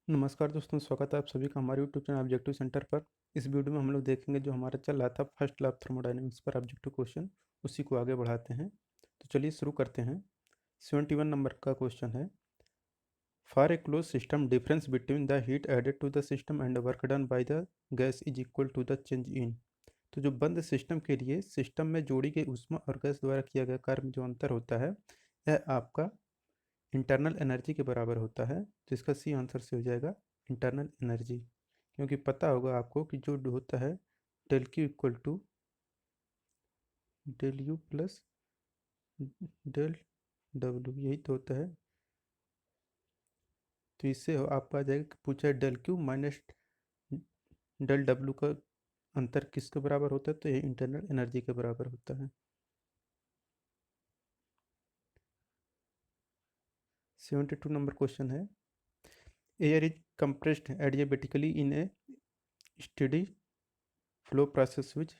नमस्कार दोस्तों, स्वागत है आप सभी का हमारे यूट्यूब चैनल ऑब्जेक्टिव सेंटर पर। इस वीडियो में हम लोग देखेंगे जो हमारा चल रहा था फर्स्ट लैब थर्मोडायनेमिक्स पर ऑब्जेक्टिव क्वेश्चन, उसी को आगे बढ़ाते हैं। तो चलिए शुरू करते हैं। 71 नंबर का क्वेश्चन है। For a close system difference between the heat added to the system and work done by the gas is equal to the change in. तो जो बंद सिस्टम के लिए सिस्टम में जोड़ी गई ऊष्मा और गैस द्वारा किया गया कार्य में जो अंतर होता है, यह आपका इंटरनल एनर्जी के बराबर होता है। तो इसका सी आंसर से हो जाएगा इंटरनल एनर्जी। क्योंकि पता होगा आपको कि जो होता है del Q equal to del U plus del W, यही तो होता है। तो इससे आपका आ जाएगा कि पूछा है del Q minus del W का अंतर किसके बराबर होता है, तो ये इंटरनल एनर्जी के बराबर होता है। 72 नंबर क्वेश्चन है। Air is compressed adiabatically in A steady flow process which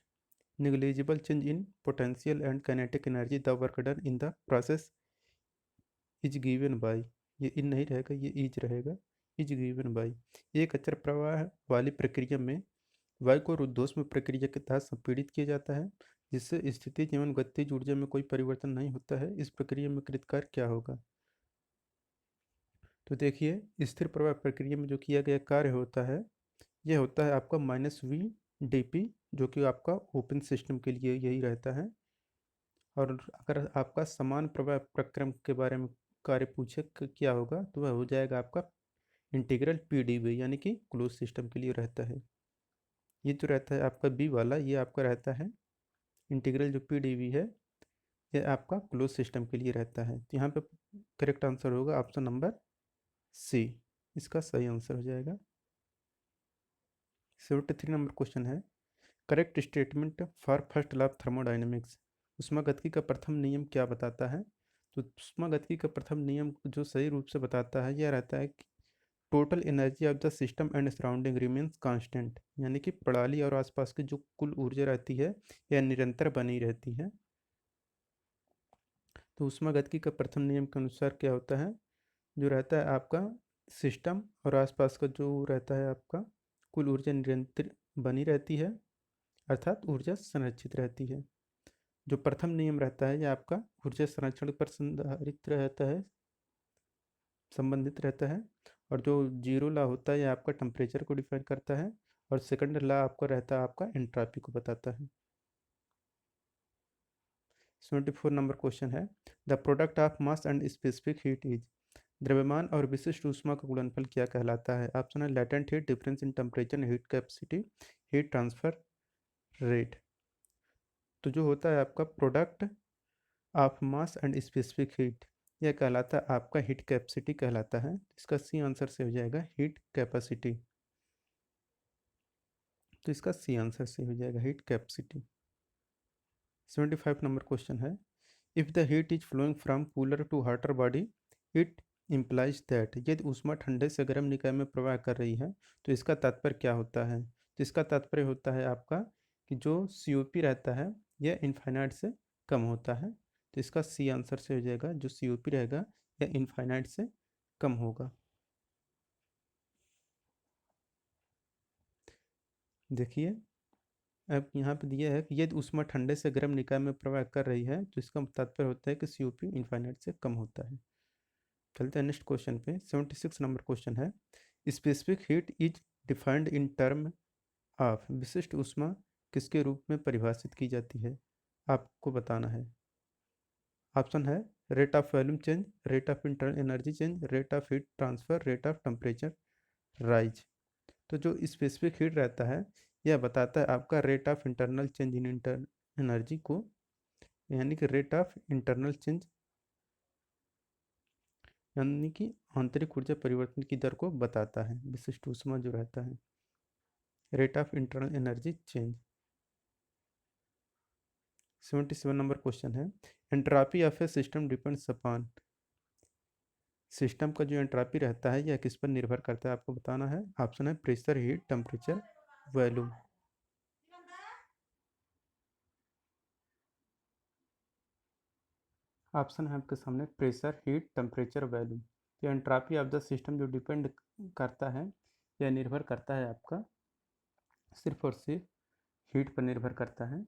negligible change in potential and kinetic energy, the work done in the process is given by। ये इन नहीं रहेगा, ये इज रहेगा। Is given by. एक अचर प्रवाह वाली प्रक्रिया में वायु को रुद्धोष्म प्रक्रिया के तहत संपीड़ित किया जाता है, जिससे स्थितिज एवं गतिज ऊर्जा में कोई परिवर्तन नहीं होता है। इस प्रक्रिया में कृत कार्य क्या होगा? तो देखिए, स्थिर प्रवाह प्रक्रिया में जो किया गया कार्य होता है, यह होता है आपका -v/dp, जो कि आपका ओपन सिस्टम के लिए यही रहता है। और अगर आपका समान प्रवाह प्रक्रम के बारे में कार्य पूछे क्या होगा, तो वह हो जाएगा आपका इंटीग्रल पीडीवी, यानी कि क्लोज सिस्टम के लिए रहता है। ये जो रहता है आपका बी वाला, ये आपका रहता है इंटीग्रल जो पीडीवी है, ये आपका क्लोज सिस्टम के लिए रहता है। तो यहाँ पे करेक्ट आंसर होगा ऑप्शन नंबर सी, इसका सही आंसर हो जाएगा। 73 नंबर क्वेश्चन है। Correct statement for first law of thermodynamics. ऊष्मागतिकी का प्रथम नियम क्या बताता है? तो ऊष्मागतिकी का प्रथम नियम जो सही रूप से बताता है, यह रहता है कि total energy of the system and surrounding remains constant, यानी कि प्रणाली और आसपास की जो कुल ऊर्जा रहती है, यह निरंतर बनी रहती है। तो ऊष्मागतिकी का प्रथम नियम के अनुसार क्या होता है, जो रहता है आपका सिस्टम और आसपास का जो रहता है आपका कुल ऊर्जा निरंतर बनी रहती है, अर्थात ऊर्जा संरक्षित रहती है। जो प्रथम नियम रहता है, यह आपका ऊर्जा संरक्षण पर संधारित रहता है, संबंधित रहता है। और जो जीरो लॉ होता है, यह आपका टेम्परेचर को डिफाइन करता है। और सेकंड लॉ आपका रहता है आपका एंट्रोपी को बताता है। 74 नंबर क्वेश्चन है। The product of mass and specific heat is. द्रव्यमान और विशिष्ट ऊष्मा का गुणनफल क्या कहलाता है? ऑप्शन है latent heat, difference in temperature, heat capacity, heat transfer rate. तो जो होता है आपका product of mass and specific heat, यह कहलाता है आपका हीट कैपेसिटी कहलाता है। इसका सी आंसर से हो जाएगा हीट कैपेसिटी। तो इसका सी आंसर से हो जाएगा हीट कैपेसिटी। 75 नंबर क्वेश्चन है। If the heat is flowing from cooler to hotter body, it implies that. यदि ऊष्मा ठंडे से गर्म निकाय में प्रवाह कर रही है, तो इसका तात्पर्य क्या होता है? तो इसका तात्पर्य होता है आपका कि जो COP रहता है, यह इनफाइनाइट से कम होता है। तो इसका सी आंसर से हो जाएगा, जो COP रहेगा यह इनफाइनाइट से कम होगा। देखिए, अब यहाँ पे दिया है कि यदि ऊष्मा ठंडे से गर्म निकाय में प्रवाह कर रही है, तो इसका तात्पर्य होता है कि COP इनफाइनाइट से कम होता है। चलते हैं नेक्स्ट क्वेश्चन पे। 76 नंबर क्वेश्चन है। Specific heat is defined in term of. विशिष्ट ऊष्मा किसके रूप में परिभाषित की जाती है, आपको बताना है। ऑप्शन है rate of volume change, rate of internal energy change, rate of heat transfer, rate of temperature rise. तो जो स्पेसिफिक हीट रहता है, यह बताता है आपका rate of internal change in inter energy को, यानी कि रेट ऑफ इंटरनल चेंज, यानी कि आंतरिक ऊर्जा परिवर्तन की दर को बताता है विशिष्ट ऊष्मा जो रहता है, rate of internal energy change. 77 number question है। Entropy of a system depends upon. System का जो एंट्रोपी रहता है, यह किस पर निर्भर करता है, आपको बताना है। ऑप्शन है pressure, heat, temperature, volume. Option है आपके सामने प्रेशर, हीट, टेम्परेचर, वॉल्यूम। कि एंट्रापी ऑफ द सिस्टम जो डिपेंड करता है या निर्भर करता है आपका सिर्फ और सिर्फ हीट पर निर्भर करता है,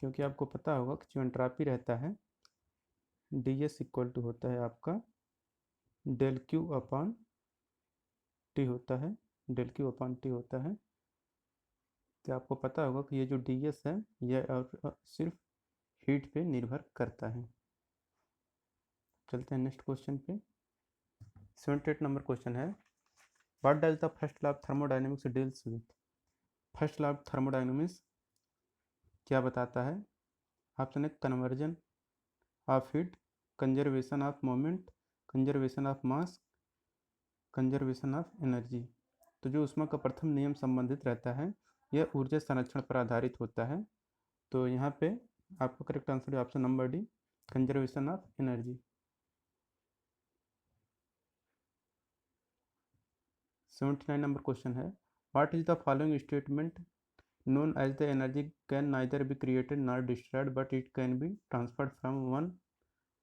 क्योंकि आपको पता होगा कि जो एंट्रापी रहता है डी एस इक्वल टू होता है आपका डेल क्यू अपॉन टी होता है, डेल क्यू अपॉन टी होता है। तो आपको पता होगा कि ये जो डी एस है यह और सिर्फ हीट पे निर्भर करता है। चलते हैं नेक्स्ट क्वेश्चन पे। 78 नंबर क्वेश्चन है, what does the first law of thermodynamics deals with. First law of thermodynamics क्या बताता है? ऑप्शन है conversion of heat, conservation of moment, conservation of mass, conservation of energy. तो जो ऊष्मा का प्रथम नियम संबंधित रहता है यह ऊर्जा संरक्षण पर आधारित होता है। तो यहाँ पे आपका करेक्ट आंसर है option number D, conservation of energy. 79 number question है, what is the following statement known as the energy can neither be created nor destroyed but it can be transferred from one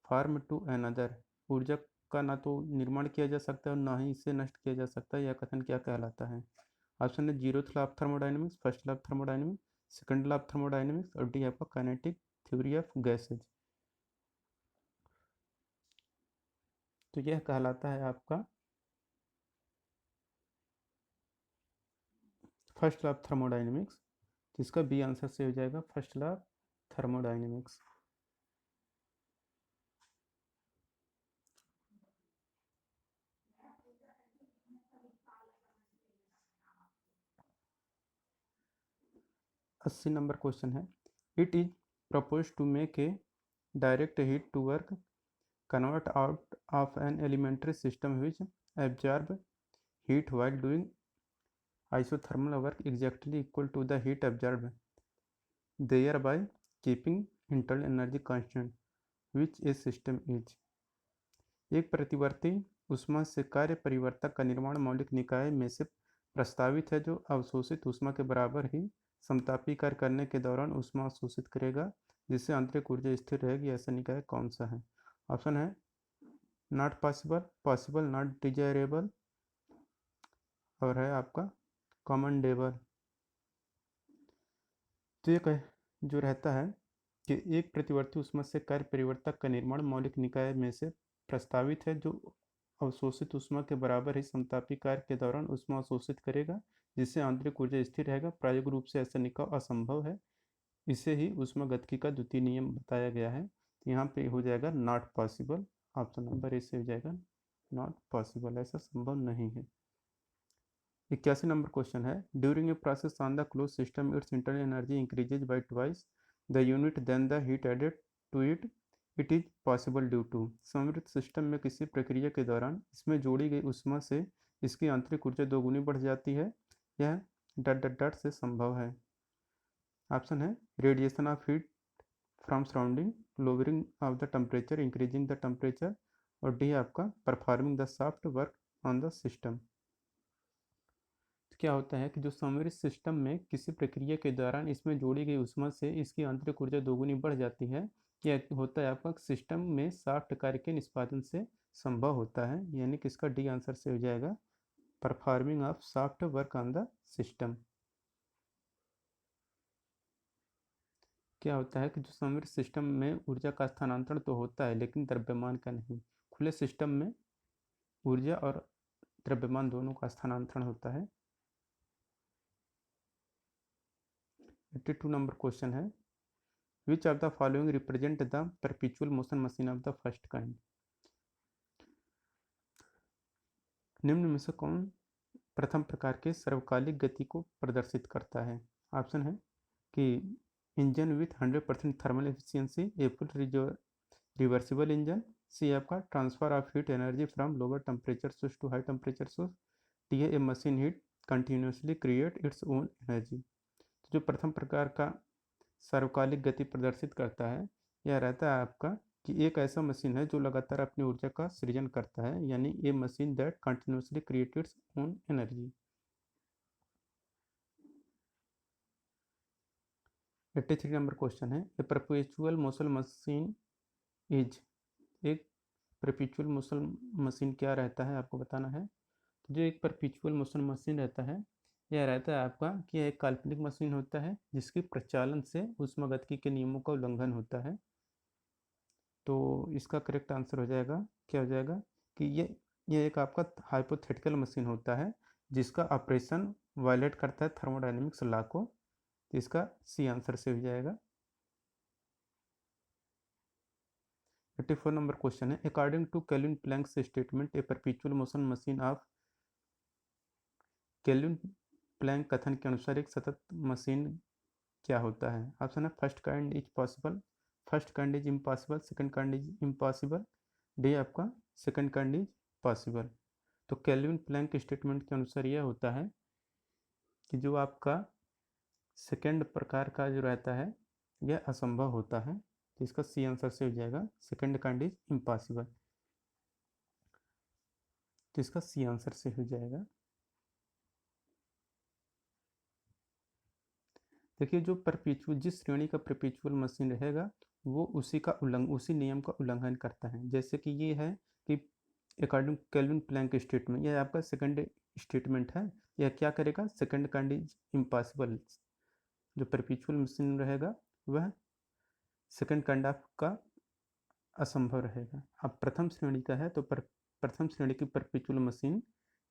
form to another। ऊर्जा का ना तो निर्माण किया जा सकता है और ना ही इसे नष्ट किया जा सकता है। यह कथन क्या कहलाता है? ऑप्शन है zeroth law of thermodynamics, first law of thermodynamics, second law of thermodynamics और डी आपका काइनेटिक थ्योरी ऑफ गैसेज। तो यह कहलाता है आपका फर्स्ट लॉ ऑफ थर्मोडायनेमिक्स, जिसका बी आंसर से हो जाएगा फर्स्ट लॉ ऑफ थर्मोडायनेमिक्स। अस्सी नंबर क्वेश्चन है, it is propose to make a direct heat to work convert out of an elementary system which absorb heat while doing isothermal work exactly equal to the heat absorbed, thereby keeping internal energy constant, which a system is। एक प्रतिवर्ती ऊष्मा से कार्य परिवर्तक का निर्माण मौलिक निकाय में से प्रस्तावित है जो अवशोषित ऊष्मा के बराबर ही समतापी कार्य करने के दौरान ऊष्मा अवशोषित करेगा, जिससे आंतरिक ऊर्जा स्थिर रहेगी। ऐसा निकाय कौन सा है? ऑप्शन है not possible, possible, not desirable और है आपका कॉमनडेबल। तो ये जो रहता है कि एक प्रतिवर्ती ऊष्मा से कार्य परिवर्तक का निर्माण मौलिक निकाय में से प्रस्तावित है जो अवशोषित ऊष्मा के बराबर ही समतापी कार्य के दौरान ऊष्मा अवशोषित करेगा, जिससे आंतरिक ऊर्जा स्थिर रहेगा। प्रायोगिक रूप से ऐसा निकाय असंभव है। इसे ही ऊष्मागतिकी का द्वितीय नियम बताया गया है। यहाँ पे हो जाएगा नॉट पॉसिबल, ऑप्शन नंबर ए से हो जाएगा नॉट पॉसिबल, ऐसा संभव नहीं है। 81 नंबर क्वेश्चन है, during a process on the close system its internal energy increases by twice the unit then the heat added to it, it is possible due to. समृद्ध system में किसी प्रक्रिया के दौरान इसमें जोड़ी गई ऊष्मा से इसकी आंतरिक ऊर्जा दोगुनी बढ़ जाती है। यह डट डट डट से संभव है। ऑप्शन है radiation of heat from surrounding, lowering of the temperature, increasing the temperature और डी आपका performing the soft work on the system. क्या होता है कि जो समृद्ध सिस्टम में किसी प्रक्रिया के दौरान इसमें जोड़ी गई ऊष्मा से इसकी आंतरिक ऊर्जा दोगुनी बढ़ जाती है। यह होता है आपका सिस्टम में सॉफ्ट कार्य के निष्पादन से संभव होता है, यानी कि इसका डी आंसर से हो जाएगा performing of soft work on the system. क्या होता है कि जो समृद्ध सिस्टम में ऊर्जा का स्थानांतरण तो होता है लेकिन द्रव्यमान का नहीं। खुले सिस्टम में ऊर्जा और द्रव्यमान दोनों का स्थानांतरण होता है। 82 नंबर क्वेश्चन है, विच of the following represent the perpetual motion machine of the first kind. निम्न में से कौन प्रथम प्रकार के सर्वकालिक गति को प्रदर्शित करता है? ऑप्शन है कि engine with 100% thermal efficiency, A full reversible engine, C आपका transfer of heat energy from lower temperature source to high temperature source, D है a machine heat continuously create its own energy. तो जो प्रथम प्रकार का सर्वकालिक गति प्रदर्शित करता है यह रहता है आपका कि एक ऐसा मशीन है जो लगातार अपनी ऊर्जा का सृजन करता है, यानी a machine that continuously create its own energy. 83 number question है, a perpetual motion machine is. एक परपेचुअल मोशन मशीन क्या रहता है आपको बताना है। तो जो एक परपेचुअल मोशन मशीन रहता है, यह रहता है आपका कि यह एक काल्पनिक मशीन होता है जिसके प्रचालन से ऊष्मागतिकी के नियमों का उल्लंघन होता है। तो इसका करेक्ट आंसर हो जाएगा, क्या हो जाएगा कि ये एक आपका हाइपोथेटिकल मशीन होता है जिसका ऑपरेशन वायलेट करता है थर्मोडायनेमिक्स लॉ को। तो इसका सी आंसर से हो जाएगा। 84 नंबर क्वेश्चन है, according to Kelvin Planck's statement a perpetual motion machine of Kelvin Planck कथन के अनुसार एक सतत मशीन क्या होता है। ऑप्शन है first kind is possible, first kind is impossible, second kind is impossible, D आपका सेकंड काइंड इज पॉसिबल। तो केल्विन प्लैंक स्टेटमेंट के अनुसार यह होता है कि जो आपका सेकंड प्रकार का जो रहता है यह असंभव होता है। तो इसका सी आंसर से हो जाएगा, सेकंड काइंड इज इम्पॉसिबल। तो इसका सी आंसर से हो जाएगा। देखिए जो परपेचुअल, जिस श्रेणी का परपेचुअल मशीन रहेगा वो उसी नियम का उल्लंघन करता है। जैसे कि ये है कि अकॉर्डिंग केल्विन प्लैंक स्टेटमेंट, यह आपका सेकंड स्टेटमेंट है। यह क्या करेगा, सेकंड काइंड इज इम्पॉसिबल। जो परपेचुअल मशीन रहेगा वह सेकंड काइंड ऑफ का असंभव रहेगा। अब प्रथम श्रेणी का है तो प्रथम श्रेणी की परपेचुअल मशीन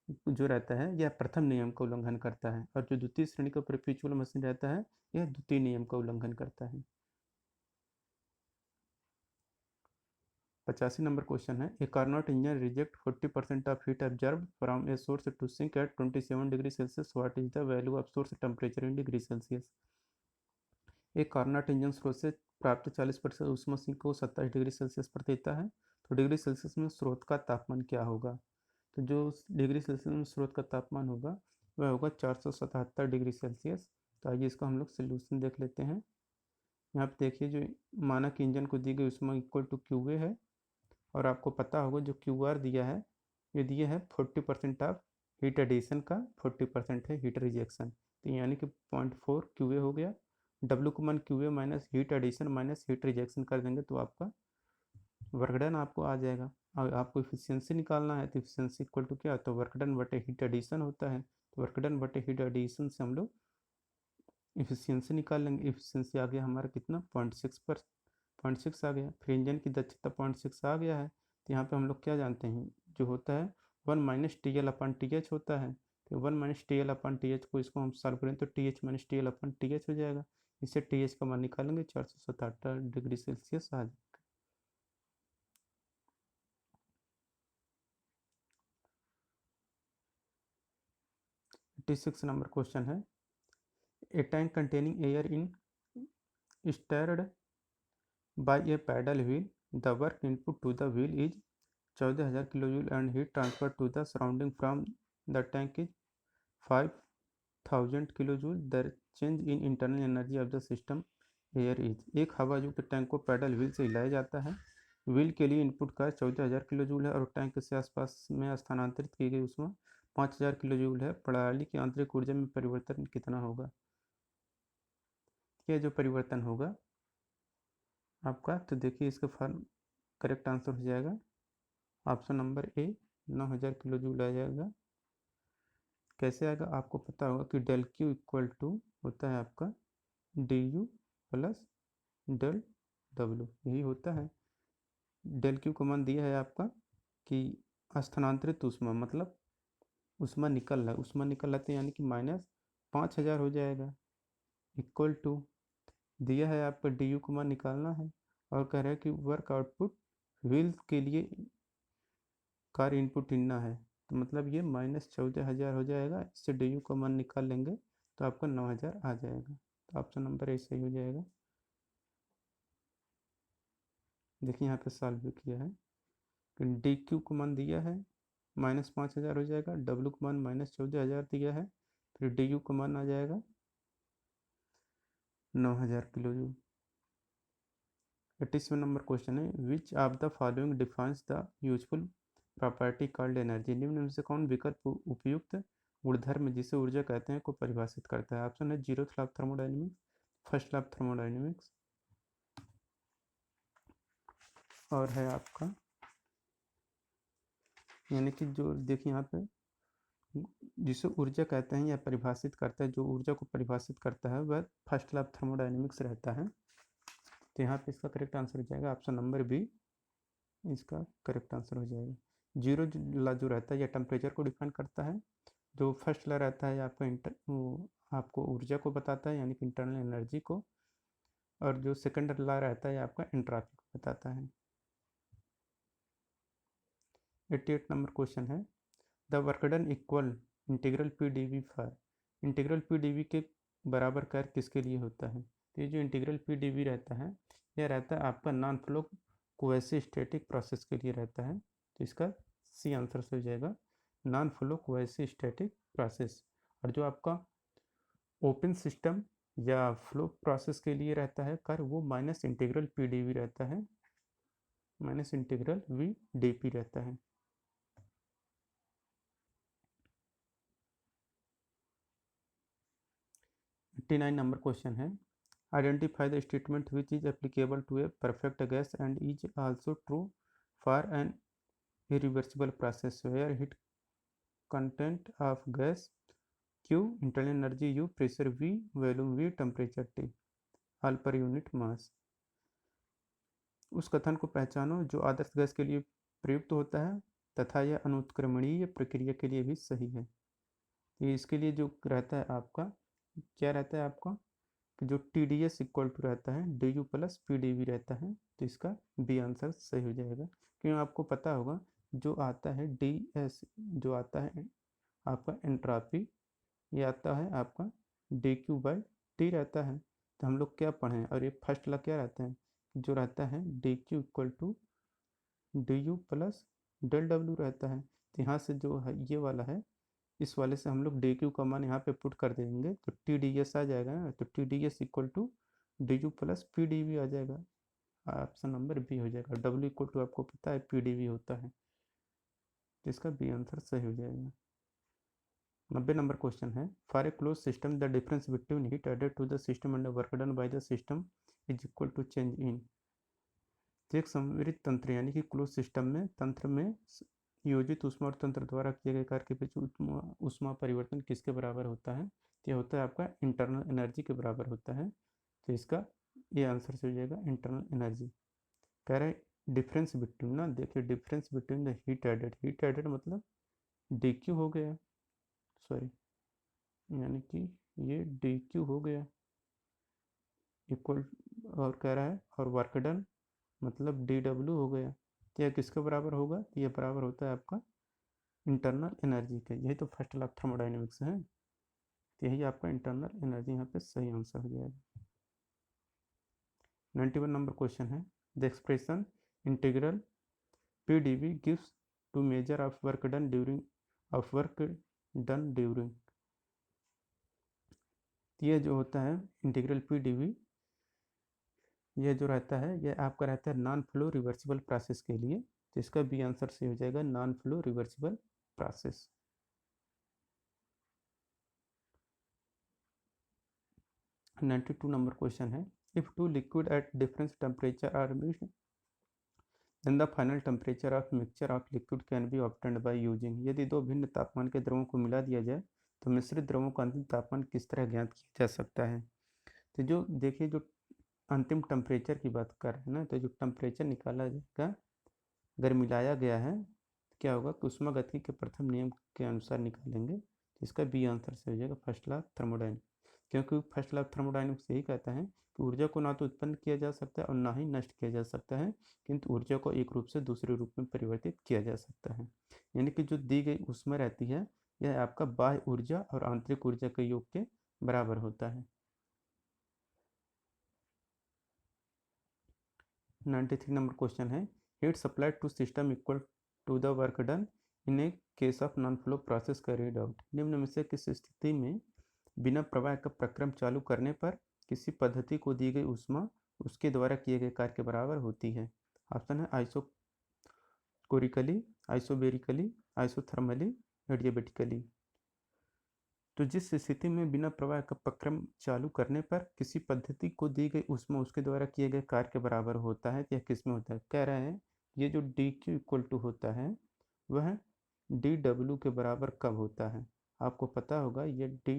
जो रहता है यह प्रथम नियम का उल्लंघन करता है, और जो द्वितीय श्रेणी का परपेचुअल मशीन रहता है यह द्वितीय नियम का उल्लंघन करता है। 85 नंबर क्वेश्चन है, a Carnot engine reject 40% of heat observe from a source to sink at 27 degree Celsius, what is the value of source temperature in degree Celsius. एक कार्नोट इंजन स्रोत से प्राप्त 40% ऊष्मा सिंक को 27 डिग्री सेल्सियस पर देता है, तो डिग्री सेल्सियस में स्रोत का तापमान क्या होगा। तो जो डिग्री सेल्सियस में स्रोत का तापमान होगा वह होगा 477 डिग्री सेल्सियस। तो आइए इसका हम लोग सोल्यूशन देख लेते हैं। यहाँ पे देखिए जो मानक इंजन को दी गई ऊष्मा इक्वल टू क्यू ए है, और आपको पता होगा जो क्यू आर दिया है ये दिया है 40% ऑफ हीट एडिशन का, 40% है हीट रिजेक्शन। तो यानी कि 0.4 क्यू ए हो गया। डब्ल्यू को मान Q A minus heat addition minus heat rejection कर देंगे तो आपका वर्क डन आपको आ जाएगा। और आपको इफिशियंसी निकालना है तो इफिशियंसी इक्वल टू क्या, तो वर्क डन बटे हीट एडिशन होता है। तो वर्क डन बटे हीट एडिशन से हम लोग इफिशियंसी निकाल लेंगे। इफिशियंसी आ गया हमारा कितना, 0.6 आ गया। फिर इंजन की दक्षता 0.6 आ गया है। तो यहाँ पे हम लोग क्या जानते हैं, जो होता है 1 minus T L upon T H होता है। तो 1 minus T L upon T H को इसको हम सॉल्व करें तो T H minus T L upon T H हो जाएगा। इससे टी एच का मान निकालेंगे 477 डिग्री सेल्सियस आ जाएगा। 86 नंबर क्वेश्चन है, a tank containing air in stirred by a paddle wheel, the work input to the wheel is 14,000 kJ and heat transfer to the surrounding from the tank is 5,000 kJ. The change in internal energy of the system air is। एक हवा युक्त tank को pedal wheel से हिलाया जाता है। Wheel के लिए इनपुट का 14,000 किलो है और टैंक से आसपास में स्थानांतरित की गई उसमें 5,000 किलो है। प्रणाली की आंतरिक ऊर्जा में परिवर्तन कितना होगा। यह जो परिवर्तन होगा आपका, तो देखिए इसका फॉर्म करेक्ट आंसर हो जाएगा option number A, 9,000 kilo joule आ जाएगा। कैसे आएगा आपको पता होगा कि डेल क्यू इक्वल टू होता है आपका D U plus del W, यही होता है। डेल क्यू का मान दिया है आपका कि स्थानांतरित ऊष्मा, मतलब ऊष्मा निकल रहा है, ऊष्मा निकल रहा है यानी कि -5,000 हो जाएगा, इक्वल टू दिया है आपका डी यू का मान निकालना है, और कह रहा है कि वर्क आउटपुट व्हील के लिए कार्य इनपुट इतना है, तो मतलब ये -14,000 हो जाएगा। इससे डी यू का मान निकाल लेंगे तो आपका 9,000 आ जाएगा। तो ऑप्शन नंबर ए सही हो जाएगा। देखिए यहाँ पे सॉल्व भी किया है कि डी क्यू को मान दिया है -5,000 हो जाएगा, डब्ल्यू को मान -14,000 दिया है, फिर डी यू का मान आ जाएगा 9,000 किलो जूल। 87 नंबर क्वेश्चन है, विच of the following defines the useful property called energy. निम्न में से कौन विकल्प उपयुक्त गुणधर्म जिसे ऊर्जा कहते हैं को परिभाषित करता है। ऑप्शन है zeroth law of thermodynamics, first law of thermodynamics, और है आपका यानी कि जो देखिए यहाँ पे जिसे ऊर्जा कहते हैं या परिभाषित करता है, जो ऊर्जा को परिभाषित करता है वह फर्स्ट लॉ ऑफ थर्मोडायनेमिक्स रहता है। तो यहाँ पे इसका करेक्ट आंसर हो जाएगा ऑप्शन नंबर बी, इसका करेक्ट आंसर हो जाएगा। जीरो ला जो रहता है यह टेम्परेचर को डिफाइन करता है, जो फर्स्ट ला रहता है आपका आपको ऊर्जा को बताता है यानी कि इंटरनल एनर्जी को, और जो सेकंड ला रहता है आपका एंट्रोपी को बताता है। 88 नंबर क्वेश्चन है, the work done equal integral P D V for, integral P D V के बराबर कार्य किसके लिए होता है। तो ये जो इंटीग्रल पी डी वी रहता है यह रहता है आपका non flow quasi static process के लिए रहता है। तो इसका सी आंसर से हो जाएगा non flow quasi static process. और जो आपका ओपन सिस्टम या फ्लो प्रोसेस के लिए रहता है कार्य वो minus integral P D V रहता है, minus integral V D P रहता है। 89 नंबर क्वेश्चन है, identify the statement which is applicable to a perfect gas and is also true for an irreversible process where heat content of gas Q, internal energy U, pressure V, volume V, temperature T, all per unit mass। उस कथन को पहचानो जो आदर्श gas के लिए प्रयुक्त होता है तथा यह अनुत्क्रमणीय प्रक्रिया के लिए भी सही है। तो इसके लिए जो रहता है आपका क्या रहता है आपका कि जो T D S equal to रहता है D U plus P D V रहता है। तो इसका बी आंसर सही हो जाएगा, क्योंकि आपको पता होगा जो आता है डी एस, जो आता है आपका एंट्रोपी, ये आता है आपका डी क्यू बाई टी रहता है। तो हम लोग क्या पढ़े हैं, और ये फर्स्ट ला क्या रहता है जो रहता है D Q equal to D U plus del W रहता है। तो यहाँ से जो है ये वाला है, इस वाले से हम लोग डी क्यू का मान यहाँ पे पुट कर देंगे तो टी डी एस आ जाएगा ना। तो T D S equal to D U plus P D V आ जाएगा, ऑप्शन नंबर बी हो जाएगा। डब्ल्यू इक्वल टू आपको पता है पी डी वी होता है, तो इसका बी आंसर सही हो जाएगा। 90 नंबर क्वेश्चन है, for a close system the difference between heat added to the system and work done by the system is equal to change in. एक संवरित तंत्र यानी कि क्लोज सिस्टम में तंत्र में योजित ऊष्मा और तंत्र द्वारा किए गए कार्य के बीच ऊष्मा परिवर्तन किसके बराबर होता है। तो यह होता है आपका इंटरनल एनर्जी के बराबर होता है। तो इसका ये आंसर से हो जाएगा इंटरनल एनर्जी। कह रहे डिफरेंस बिटवीन ना, देखिए difference between the heat added, heat added मतलब डी क्यू हो गया, सॉरी यानी कि ये डी क्यू हो गया इक्वल, और कह रहा है और वर्क डन मतलब डी डब्ल्यू हो गया। तो यह किसके बराबर होगा, तो यह बराबर होता है आपका इंटरनल एनर्जी के। यही तो फर्स्ट लॉ ऑफ थर्मोडायनेमिक्स है, तो यही आपका इंटरनल एनर्जी यहाँ पे सही आंसर हो जाएगा। 91 नंबर क्वेश्चन है, the expression integral P D V gives to measure of work done during ये जो होता है इंटीग्रल पी डी वी, यह जो रहता है यह आपका रहता है नॉन फ्लो रिवर्सिबल प्रोसेस के लिए। तो इसका बी आंसर से हो जाएगा non flow reversible process. 92 number question है, if two liquid at different temperature are mixed then the final temperature of mixture of liquid can be obtained by using. यदि दो भिन्न तापमान के द्रवों को मिला दिया जाए तो मिश्रित द्रवों का अंतिम तापमान किस तरह ज्ञात किया जा सकता है। तो जो देखिए जो अंतिम टेम्परेचर की बात कर रहे हैं ना, तो जो टेम्परेचर निकाला जाएगा अगर मिलाया गया है क्या होगा कि उष्मागतिकी के प्रथम नियम के अनुसार निकालेंगे। तो इसका बी आंसर से हो जाएगा फर्स्ट लॉ थर्मोडायनेमिक्स, क्योंकि फर्स्ट लॉ थर्मोडायनेमिक्स यही कहता है कि ऊर्जा को ना तो उत्पन्न किया जा सकता है और ना ही नष्ट किया जा सकता है, किंतु ऊर्जा को एक रूप से दूसरे रूप में परिवर्तित किया जा सकता है। यानी कि जो दी गई ऊष्मा रहती है यह आपका बाह्य ऊर्जा और आंतरिक ऊर्जा के योग के बराबर होता है। 93 नंबर क्वेश्चन है, heat supplied to system equal to the work done in a case of non flow process carried out. निम्न में से किस स्थिति में बिना प्रवाह का प्रक्रम चालू करने पर किसी पद्धति को दी गई ऊष्मा उसके द्वारा किए गए कार्य के बराबर होती है। ऑप्शन है आइसोकोरिकली, आइसोबेरिकली, आइसोथर्मली, एडियाबेटिकली। तो जिस स्थिति में बिना प्रवाह का प्रक्रम चालू करने पर किसी पद्धति को दी गई ऊष्मा उसके द्वारा किए गए कार्य के बराबर होता है, यह किस में होता है। कह रहे हैं ये जो डी क्यू इक्वल टू होता है वह डी डब्ल्यू के बराबर कब होता है? आपको पता होगा ये डी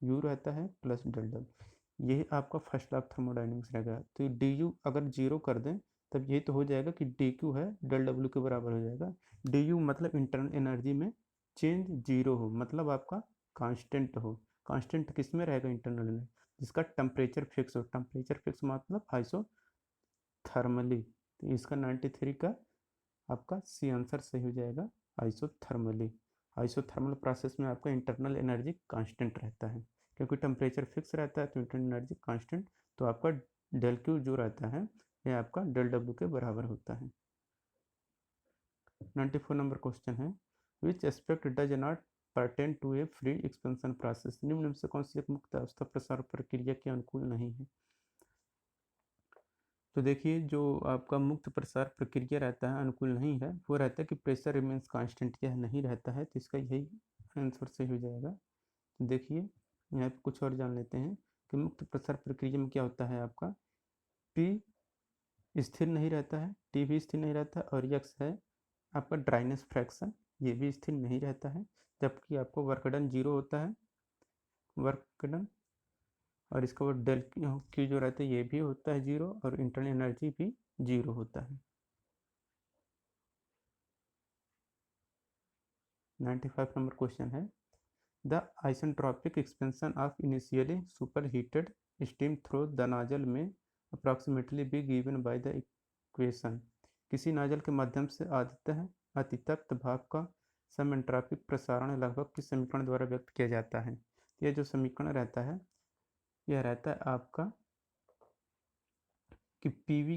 यू रहता है प्लस डेल डब्ल्यू, यही आपका फर्स्ट लॉ ऑफ थर्मोडाइनमिक्स रहेगा। तो डी यू अगर जीरो कर दें तब ये तो हो जाएगा कि डी क्यू है डेल डब्ल्यू के बराबर हो जाएगा। डी यू मतलब इंटरनल एनर्जी में चेंज जीरो हो, मतलब आपका कांस्टेंट हो। कांस्टेंट किस में रहेगा? इंटरनल एनर्जी जिसका टेम्परेचर फिक्स हो। टेम्परेचर फिक्स मतलब आइसोथर्मली। तो इसका 93 का आपका सी आंसर सही हो जाएगा, आइसोथर्मली। आइसोथर्मल प्रोसेस में आपका इंटरनल एनर्जी कांस्टेंट रहता है, क्योंकि टेम्परेचर फिक्स रहता है तो इंटरनल एनर्जी कांस्टेंट। तो आपका डेल क्यू जो रहता है यह आपका डेल डब्ल्यू के बराबर होता है। 94 नंबर क्वेश्चन है, which aspect does not pertain to a free expansion process? निम्न में से कौन सी एक मुक्त अवस्था प्रसार प्रक्रिया के अनुकूल नहीं है? तो देखिए, जो आपका मुक्त प्रसार प्रक्रिया रहता है अनुकूल नहीं है, वो रहता है कि प्रेशर रिमेंस कांस्टेंट, यह नहीं रहता है, तो इसका यही आंसर सही हो जाएगा। तो देखिए यहाँ पे कुछ और जान लेते हैं कि मुक्त प्रसार प्रक्रिया में क्या होता है। आपका पी स्थिर नहीं रहता है, टी भी स्थिर नहीं रहता, और यक्स है आपका ड्राइनेस फ्रैक्शन, ये भी स्थिर नहीं रहता है, जबकि आपको वर्क डन जीरो होता है, वर्क डन। और इसका वो डेल क्यू जो रहता है ये भी होता है जीरो, और इंटरनल एनर्जी भी जीरो होता है। 95 नंबर क्वेश्चन है, the isentropic expansion of initially superheated steam through the nozzle may approximately be given by the equation. किसी नाजल के माध्यम से आदितः अतितप्त भाप का समएंट्रोपिक प्रसारण लगभग किस समीकरण द्वारा व्यक्त किया जाता है? यह जो समीकरण रहता है यह रहता है आपका कि पीवी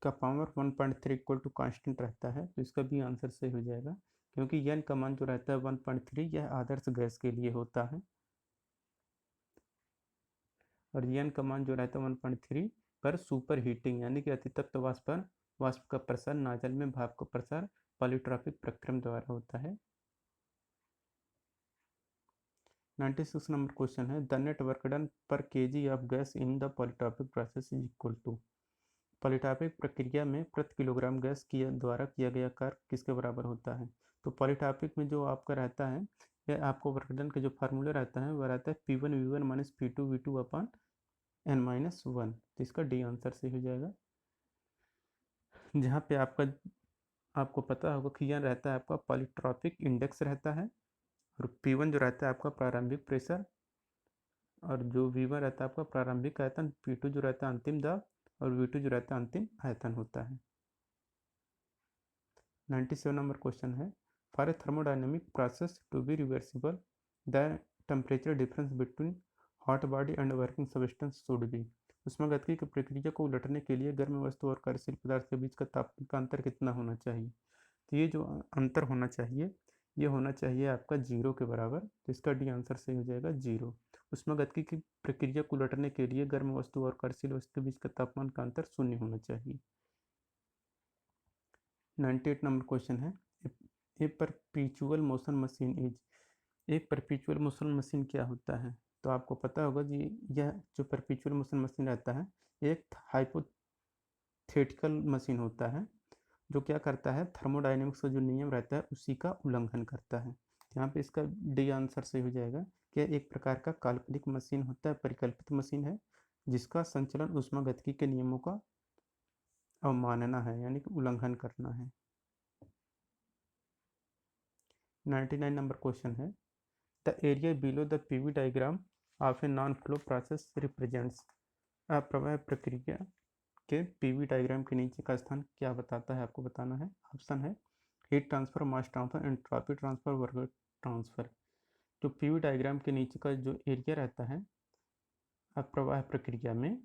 का पावर 1.3 इक्वल टू कांस्टेंट रहता है, तो इसका भी आंसर सही हो जाएगा, क्योंकि एन का मान जो रहता है 1.3 यह आदर्श गैस के लिए होता है, और एन का मान जो रहता है 1.3 पर सुपर हीटिंग यानी कि अतितप्त वाष्प पर वाष्प का प्रसार नाजल में भाप का प्रसार पॉलीट्रॉपिक प्रक्रम द्वारा होता है। 96 नंबर क्वेश्चन है, the net work done per kg of gas in the polytropic process is equal to. Polytropic प्रक्रिया में प्रति किलोग्राम गैस द्वारा किया गया कार्य किसके बराबर होता है? तो पॉलीट्रॉपिक में जो आपका रहता है यह आपको वर्क डन का जो फार्मूला रहता है वह रहता है P1 V1 minus P2 V2 upon n-1। तो इसका डी आंसर सही हो जाएगा। जहाँ पे आपको पता होगा कि यह रहता है आपका पॉलीट्रॉपिक इंडेक्स रहता है, और P1 जो रहता है आपका प्रारंभिक प्रेशर, और जो V1 रहता है आपका प्रारंभिक आयतन, P2 जो रहता है अंतिम दाब, और V2 जो रहता है अंतिम आयतन होता है। 97 नंबर क्वेश्चन है, for a thermodynamic process to be reversible the temperature difference between hot body and working substance should be. ऊष्मागतिकी की प्रक्रिया को उलटने के लिए गर्म वस्तु और कार्यशील पदार्थ के बीच का तापमान का अंतर कितना होना चाहिए? तो ये जो अंतर होना चाहिए ये होना चाहिए आपका जीरो के बराबर, तो इसका डी आंसर सही हो जाएगा जीरो। ऊष्मागतिकी की प्रक्रिया को उलटने के लिए गर्म वस्तु और कार्यशील वस्तु के बीच का तापमान का अंतर शून्य होना चाहिए। 98 नंबर क्वेश्चन है, a perpetual motion machine is. एक परपेचुअल मोशन मशीन क्या होता है? तो आपको पता होगा जी, यह जो परपेचुअल मोशन मशीन रहता है एक हाइपोथेटिकल मशीन होता है, जो क्या करता है थर्मोडायनेमिक्स का जो नियम रहता है उसी का उल्लंघन करता है। यहाँ पे इसका डी आंसर सही हो जाएगा कि एक प्रकार का काल्पनिक मशीन होता है, परिकल्पित मशीन है, जिसका संचालन ऊष्मागतिकी के नियमों का अवमानना है यानी कि उल्लंघन करना है। 99 नंबर क्वेश्चन है, the area below the PV diagram of a non flow process represents. अप्रवाह प्रक्रिया के पीवी डायग्राम के नीचे का स्थान क्या बताता है? आपको बताना है। ऑप्शन है heat transfer, mass transfer, entropy transfer, work transfer. जो पीवी डायग्राम के नीचे का जो एरिया रहता है अप्रवाह प्रक्रिया में,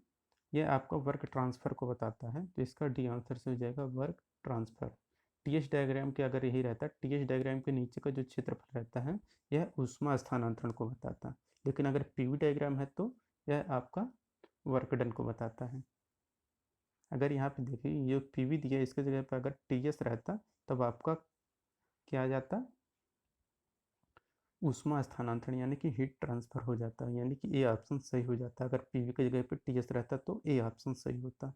यह आपका वर्क ट्रांसफर को बताता है, तो इसका डी आंसर से हो जाएगा वर्क ट्रांसफर। टीएच डायग्राम के अगर यही रहता है, टीएच डायग्राम के नीचे का जो क्षेत्रफल रहता है यह ऊष्मा स्थानांतरण को बताता है, लेकिन अगर पीवी डायग्राम है तो यह आपका वर्क डन को बताता है। अगर यहाँ पे देखिए ये पीवी दिया है, इसके जगह पर अगर टीएस रहता तब आपका क्या आ जाता, ऊष्मा स्थानांतरण यानी कि हीट ट्रांसफर हो जाता है, यानी कि ए ऑप्शन सही हो जाता है। अगर पीवी की जगह पर टीएस रहता तो ए ऑप्शन सही होता।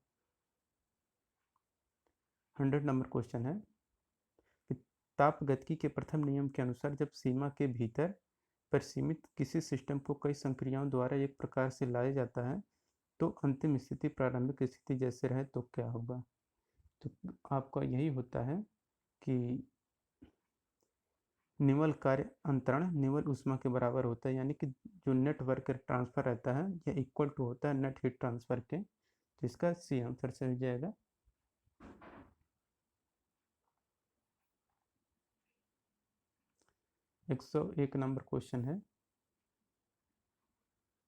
100 नंबर क्वेश्चन है, तापगतिकी के प्रथम नियम के अनुसार जब सीमा के भीतर परिसीमित किसी सिस्टम को कई संक्रियाओं द्वारा एक प्रकार से लाया जाता है तो अंतिम स्थिति प्रारंभिक स्थिति जैसे रहे तो क्या होगा। तो आपका यही होता है कि निवल कार्य अंतरण निवल ऊष्मा के बराबर होता है, यानी कि जो नेट वर्क ट्रांसफर रहता है यह इक्वल टू होता है नेट हीट ट्रांसफर के। तो इसका सी आंसर से हो जाएगा। एक 101 नंबर क्वेश्चन है,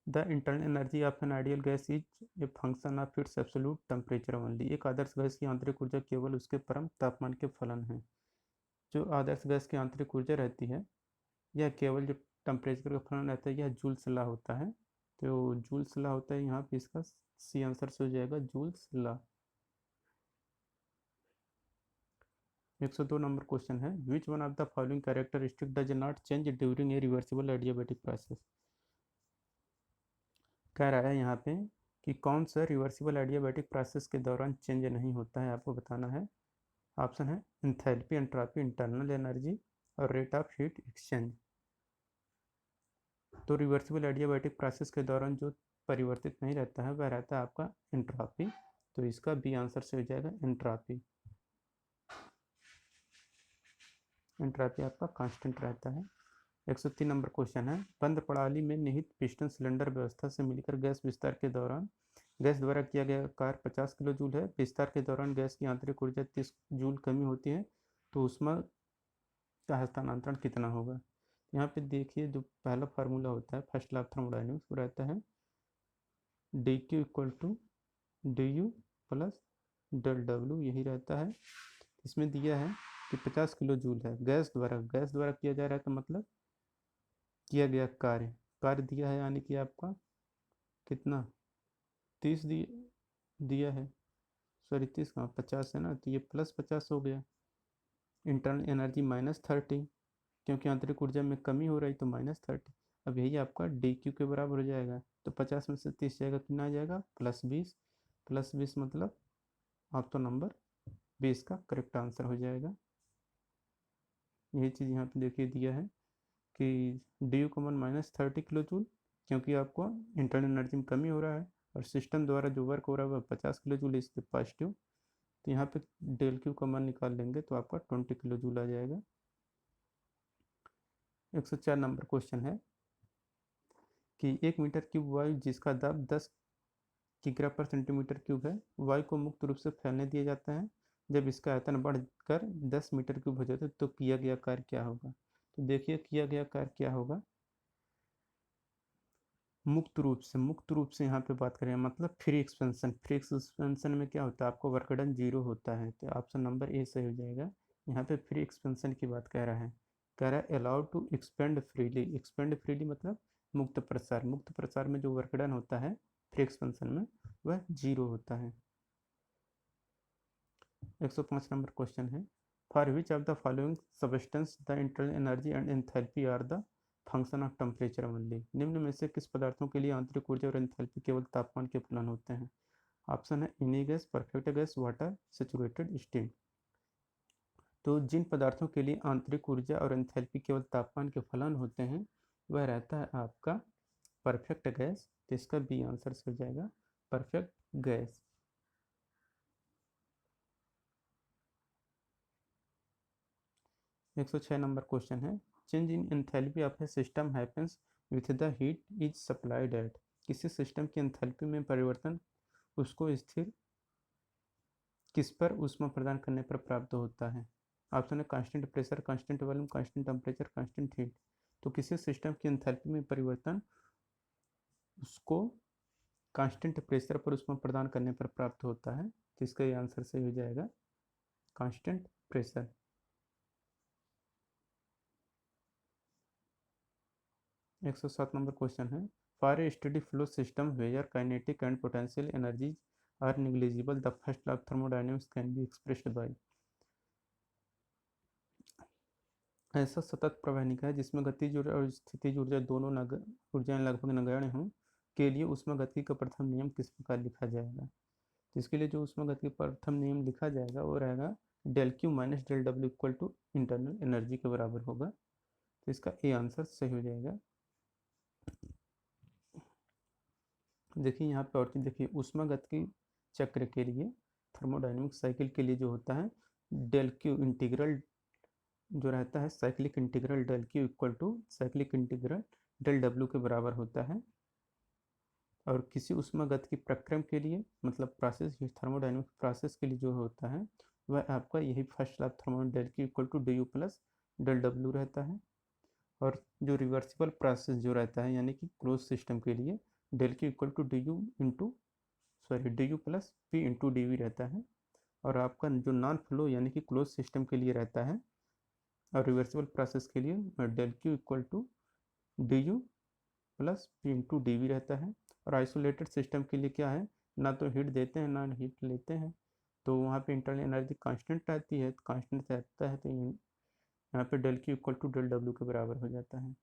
the internal energy of an ideal gas is a function of its absolute temperature only. एक आदर्श गैस की आंतरिक ऊर्जा केवल उसके परम तापमान के फलन है। जो आदर्श गैस की आंतरिक ऊर्जा रहती है यह केवल जो टेम्परेचर का फलन रहता है यह जूल्स लॉ होता है। तो जूल्स लॉ होता है यहाँ पे, इसका सी आंसर से हो जाएगा जूल्स लॉ। 102 नंबर क्वेश्चन है, which one of the following characteristic does not change during a reversible adiabatic process. कह रहा है यहाँ पे कि कौन सा रिवर्सिबल एडियाबैटिक प्रोसेस के दौरान चेंज नहीं होता है, आपको बताना है। ऑप्शन है एंथैल्पी, एंट्रोपी, इंटरनल एनर्जी और रेट ऑफ हीट एक्सचेंज। तो रिवर्सिबल एडियाबैटिक प्रोसेस के दौरान जो परिवर्तित नहीं रहता है वह रहता है आपका एंट्रोपी। तो इसका बी आंसर से हो जाएगा एंट्रोपी। एंट्रोपी आपका कांस्टेंट रहता है। 103 नंबर क्वेश्चन है, बंद प्रणाली में निहित पिस्टन सिलेंडर व्यवस्था से मिलकर गैस विस्तार के दौरान गैस द्वारा किया गया कार्य 50 किलो जूल है। विस्तार के दौरान गैस की आंतरिक ऊर्जा 30 जूल कमी होती है, तो ऊष्मा का हस्तांतरण कितना होगा। यहाँ पे देखिए जो पहला फार्मूला होता है फर्स्ट लॉ ऑफ थर्मोडायनेमिक्स वो रहता है D Q equal to D U plus del W, यही रहता है। इसमें दिया है कि 50 किलो जूल है, गैस द्वारा किया जा रहा है, तो मतलब किया गया कार्य दिया है, यानी कि आपका कितना 30 दिया है, सॉरी 30 कहाँ 50 है ना, तो ये प्लस 50 हो गया। इंटरनल एनर्जी -30, क्योंकि आंतरिक ऊर्जा में कमी हो रही तो -30। अब यही आपका डी क्यू के बराबर हो जाएगा। तो 50 में से 30 जाएगा, कितना आ जाएगा +20। +20 मतलब ऑप्शन नंबर 20 का करेक्ट आंसर हो जाएगा। यही चीज़ यहाँ पे देखिए दिया है कि D you common -30 kilo joule, क्योंकि आपको इंटरनल एनर्जी में कमी हो रहा है और सिस्टम द्वारा जो वर्क हो रहा है वह 50 किलो जूल, इसके पॉजिटिव। तो यहाँ पे डेल क्यू कॉमन निकाल लेंगे तो आपका 20 किलो जूल आ जाएगा। 104 नंबर क्वेश्चन है कि 1 मीटर क्यूब वायु जिसका दाब 10 किग्रा पर सेंटीमीटर क्यूब है, वायु को मुक्त रूप से फैलने दिया जाता है। जब इसका आयतन बढ़कर 10 मीटर क्यूब हो जाता है तो किया गया कार्य क्या होगा। तो देखिए किया गया कार्य क्या होगा, मुक्त रूप से यहाँ पे बात करें मतलब फ्री एक्सपेंशन में क्या होता है आपको वर्क डन 0 होता है। तो ऑप्शन नंबर ए सही हो जाएगा। यहाँ पे फ्री एक्सपेंशन की बात कह रहा है अलाउड टू एक्सपेंड फ्रीली मतलब मुक्त प्रसार में जो वर्क डन होता है फ्री एक्सपेंशन में वह 0 होता है। 105 नंबर क्वेश्चन है, for which of the following substance the internal energy and enthalpy are the function of temperature only. निम्न में से किस पदार्थों के लिए आंतरिक ऊर्जा और एंथैल्पी केवल तापमान के फलन होते हैं। ऑप्शन है इनी gas, perfect gas, water, saturated steam. तो जिन पदार्थों के लिए आंतरिक ऊर्जा और एंथैल्पी केवल तापमान के फलन होते हैं वह रहता है आपका परफेक्ट गैस। तो इसका बी आंसर हो जाएगा परफेक्ट गैस। 106 नंबर क्वेश्चन है, change in enthalpy of a system happens with the heat is supplied eight. किसी सिस्टम की एंथैल्पी में परिवर्तन उसको स्थिर किस पर ऊष्मा प्रदान करने पर प्राप्त होता है। ऑप्शन है constant pressure, constant volume, constant temperature, constant heat. तो किसी सिस्टम की एंथैल्पी में परिवर्तन उसको कांस्टेंट प्रेशर पर ऊष्मा प्रदान करने पर प्राप्त होता है। तो इसका ये आंसर सही हो जाएगा कांस्टेंट प्रेशर। 107 नंबर क्वेश्चन है, for a steady flow system where kinetic and potential energies are negligible the first law of thermodynamics can be expressed by. ऐसा सतत प्रवाहिका है जिसमें गतिज ऊर्जा और स्थितिज ऊर्जा दोनों ऊर्जाएं लगभग नगण्य हों के लिए ऊष्मागतिकी का प्रथम नियम किस प्रकार लिखा जाएगा। तो इसके लिए जो ऊष्मागतिकी का प्रथम नियम लिखा जाएगा वो रहेगा del Q minus del W equal to internal energy के बराबर होगा। तो इसका ए आंसर सही हो जाएगा। देखिए यहाँ पे और चीज देखिए, ऊष्मागतिकी चक्र के लिए, थर्मोडायनेमिक साइकिल के लिए जो होता है, डेल क्यू इंटीग्रल जो रहता है, cyclic integral del Q equal to cyclic integral del W के बराबर होता है। और किसी ऊष्मागतिकी प्रक्रम के लिए, मतलब प्रोसेस, थर्मोडायनेमिक प्रोसेस के लिए जो होता है वह आपका यही first law thermo del Q equal to D U plus del W रहता है। और जो रिवर्सिबल प्रोसेस जो रहता है, यानी कि क्लोज सिस्टम के लिए, del Q equal to D U into D U plus P into D V रहता है। और आपका जो नॉन फ्लो यानी कि क्लोज सिस्टम के लिए रहता है, और रिवर्सिबल प्रोसेस के लिए del Q equal to D U plus P into D V रहता है। और आइसोलेटेड सिस्टम के लिए क्या है, ना तो हीट देते हैं ना हीट लेते हैं, तो वहाँ पे इंटरनल एनर्जी कांस्टेंट रहती है, कांस्टेंट रहता है, तो यहाँ पे del Q equal to del W के बराबर हो जाता है।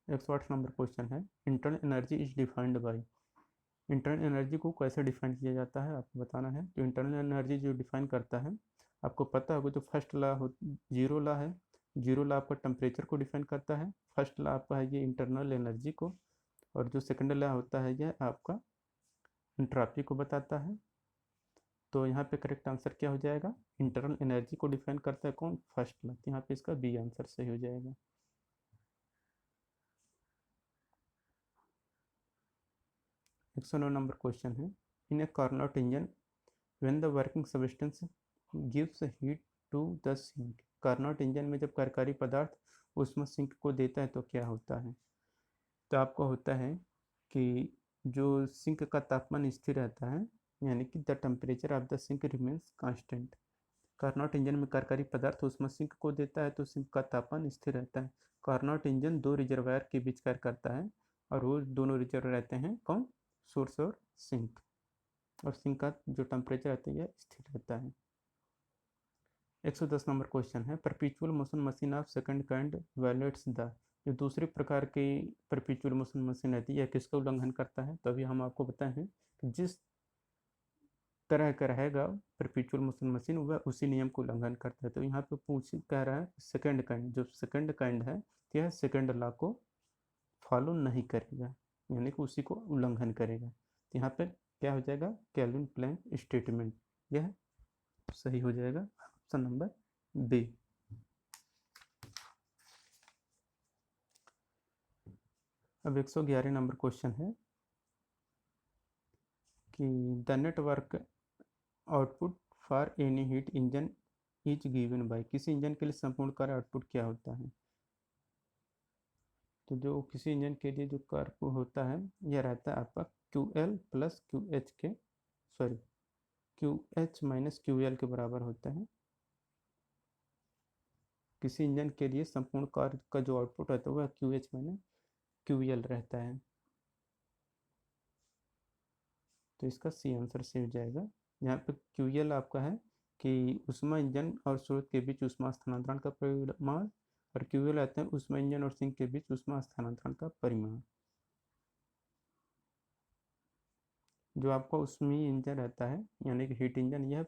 108 नंबर क्वेश्चन है, internal energy is defined by. Internal energy को कैसे डिफाइन किया जाता है आपको बताना है। तो इंटरनल एनर्जी जो डिफाइन करता है, आपको पता होगा, जो फर्स्ट लॉ हो, जीरो लॉ है। जीरो लॉ आपका टेम्परेचर को डिफाइन करता है, फर्स्ट लॉ आपका है ये इंटरनल एनर्जी को, और जो सेकेंड लॉ होता है यह आपका एंट्रोपी को बताता है। तो यहाँ पे करेक्ट आंसर क्या हो जाएगा, इंटरनल एनर्जी को डिफाइन करता है कौन, फर्स्ट लॉ। तो यहाँ पे इसका बी आंसर सही हो जाएगा। 109 नंबर क्वेश्चन है, in a Carnot engine when the working substance gives heat to the sink. Carnot engine में जब कार्यकारी पदार्थ उसमें सिंक को देता है तो क्या होता है। तो आपको होता है कि जो सिंक का तापमान स्थिर रहता है, यानी कि the temperature of the sink remains constant. Carnot engine में कार्यकारी पदार्थ उसमें सिंक को देता है तो सिंक का तापमान स्थिर रहता है। कार्नोट इंजन दो रिजर्वायर के बीच कार्य करता है, और वो दोनों रिजर्वायर रहते हैं कौन, सोर्स और सिंक। और सिंक का जो टेम्परेचर रहता है यह स्थिर रहता है। 110 नंबर क्वेश्चन है, perpetual motion machine of second kind violets the. जो दूसरे प्रकार की परपेचुअल मोशन मशीन रहती है यह किसका उल्लंघन करता है। तो अभी हम आपको बताए हैं कि जिस तरह का रहेगा परपेचुअल मोशन मशीन वह उसी नियम को उल्लंघन करता है। तो यहाँ पे पूछ कह रहा है सेकंड काइंड, जो सेकंड काइंड है यह सेकंड लॉ को फॉलो नहीं करेगा, यानी कि उसी को उल्लंघन करेगा। तो यहाँ पे क्या हो जाएगा, केल्विन प्लैंक स्टेटमेंट, यह सही हो जाएगा ऑप्शन नंबर बी। अब 111 नंबर क्वेश्चन है कि the network output for any heat engine is given by. किसी इंजन के लिए संपूर्ण कार्य आउटपुट क्या होता है। तो जो किसी इंजन के लिए जो कार्य होता है यह रहता है आपका Q L plus Q H के, sorry, Q H minus Q L के बराबर होता है। किसी इंजन के लिए संपूर्ण कार्य का जो आउटपुट रहता है वह Q H minus Q L रहता है। तो इसका सी आंसर से हो जाएगा। यहाँ पे क्यू एल आपका है कि ऊष्मा इंजन और स्रोत के बीच ऊष्मा स्थानांतरण का परिमाण, और क्यू एल आते हैं ऊष्मा इंजन और सिंक के बीच ऊष्मा स्थानांतरण का परिमाण। जो आपका ऊष्मीय इंजन रहता है यानी कि हीट इंजन, यह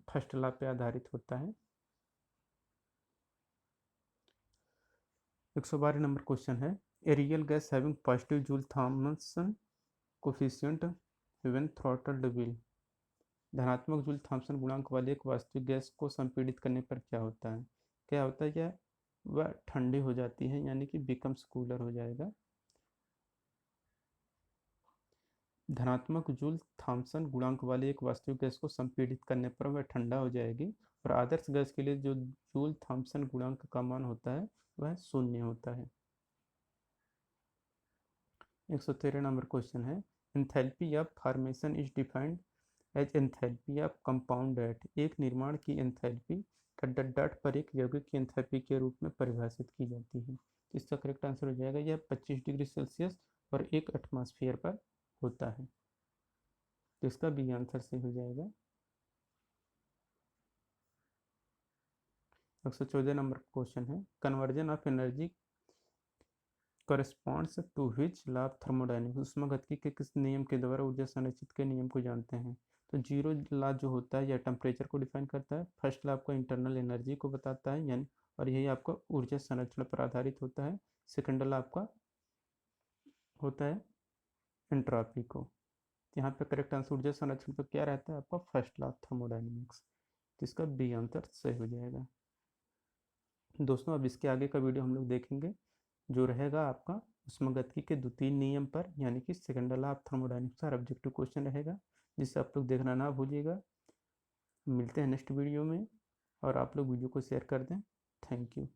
फर्स्ट लॉ पे आधारित होता है। 112 नंबर क्वेश्चन है, a real gas having positive Joule Thomson coefficient when throttled will. धनात्मक जूल थॉमसन गुणांक वाले एक वास्तविक गैस को संपीड़ित करने पर क्या होता है। क्या होता है, क्या वह ठंडी हो जाती है, यानी कि बिकम्स कूलर हो जाएगा। धनात्मक जूल थॉमसन गुणांक वाली एक वास्तविक गैस को संपीड़ित करने पर वह ठंडा हो जाएगी। और आदर्श गैस के लिए जो जूल थॉमसन गुणांक का मान होता है वह 0 होता है। 113 नंबर क्वेश्चन है, enthalpy of formation is defined as enthalpy of compound at. एक निर्माण की एंथैल्पी डॉट पर एक यौगिक की एंथैल्पी के रूप में परिभाषित की जाती है। इसका करेक्ट आंसर हो जाएगा, यह 25 डिग्री सेल्सियस और 1 एटमॉस्फेयर पर होता है। तो इसका बी आंसर से हो जाएगा। 114 नंबर क्वेश्चन है, conversion of energy corresponds to which law of thermodynamics. ऊष्मागतिकी के किस नियम के द्वारा ऊर्जा संरक्षित के नियम को जानते हैं। तो जीरो लॉ जो होता है यह टेम्परेचर को डिफाइन करता है, फर्स्ट लॉ आपका इंटरनल एनर्जी को बताता है यानी, और यही आपका ऊर्जा संरक्षण पर आधारित होता है। सेकंड लॉ आपका होता है एंट्रोपी को। यहाँ पे करेक्ट आंसर ऊर्जा संरक्षण पर क्या रहता है आपका फर्स्ट लॉ थर्मोडायनेमिक्स, जिसका बी आंसर सही हो जाएगा। दोस्तों अब इसके आगे का वीडियो हम लोग देखेंगे जो रहेगा आपका उष्मागतिकी के द्वितीय नियम पर, यानी कि सेकंड लॉ ऑफ थर्मोडायनेमिक्स का ऑब्जेक्टिव क्वेश्चन रहेगा, जिसे आप लोग देखना ना भूलिएगा। मिलते हैं नेक्स्ट वीडियो में, और आप लोग वीडियो को शेयर कर दें। Thank you.